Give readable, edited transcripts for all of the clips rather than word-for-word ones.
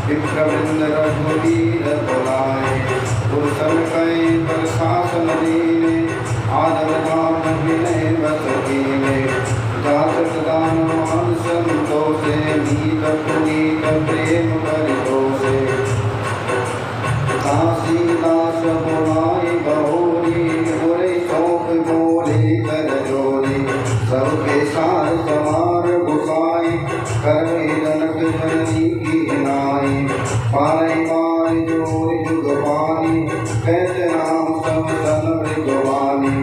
विप्रवृंद रघुवीर बुलाए, पुरसन कई प्रशासन दीने, आदर दान विनय बस कीने, जात प्रदान मान संतोषे, नीत पुनीत प्रेम परितोषे। काशीदास बुलाए बहोरी, बुरे शोक बोले कर जोरी, सबके सार समार गुसाई, करवे जनक जननी की नाई। पारई मार जोर जुग पानी, कहते नाम सब सन मृगवानी,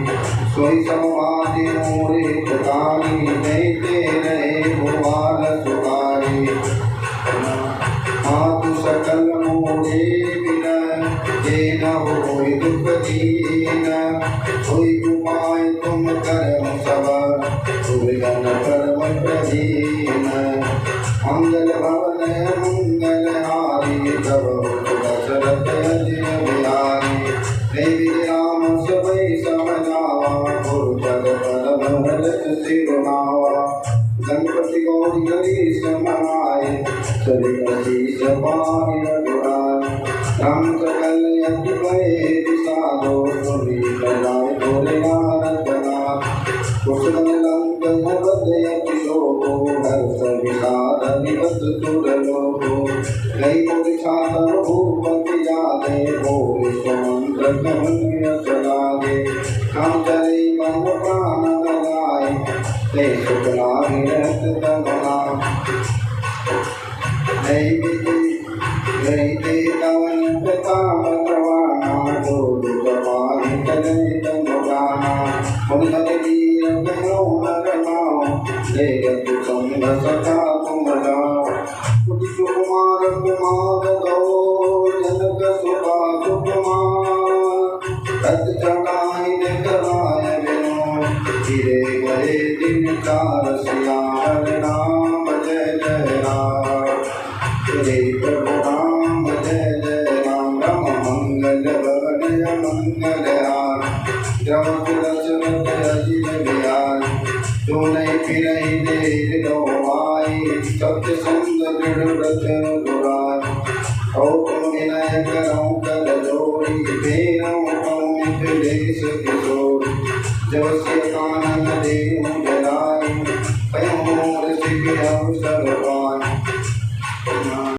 सोई समाधि मोरे ठिकानी, देते रहे भुआल सुखारी। मातु सकल मोरे बिन, जे न होय दुख दीन, सोई उपाय तुम करम सब, सुविगन परम प्रदीन। मंगल भवन मंगल हारी, तब दशरथ अजय बिहारी। देवी राम सबई समझावा, गुरु जग पर भरत सिरुनावा। गणपति गौरी गणेश मनाए, सरिगति सपाहि रघुराई। राम सकल यज्ञ भय विसालो, सुनी लगाए भोले नारद नाथ। कुशल लंक बदयति लोको, हर्ष विषाद निबत सुर लोको। कई मोरि छातर भूपति जागे, भोले सुमंत्र कमनीय सलागे। हम चले मन प्राण लगाए, ते सुख लागे रहत तमना। रहते कवन प्रताप करवाना, जो दुख पाहि तजय तम जाना। मुनिगण वीर कहो नर नाम, लेत संग सखा तुम जाओ। कुटि सुकुमार कुमार गौ, जनक सुता सुकुमार। रथ चढ़ाई कराय बिनो, गिरे गए दिन चार सिया। हरि राम जय जय राम, श्री प्रभु राम जय जय राम। राम मंगल भवन मंगल हार, द्रव दशरथ अजित बिहारी। जो नहीं फिरहि देख लो आई, सत्य संग दृढ़ व्रत दुराई। और तुम विनय करऊं कर जोड़ी, फेरऊं कहूं मिथिलेश किशोरी। जब से कानन देहु जलाई, कयूं मोर सिख अवसर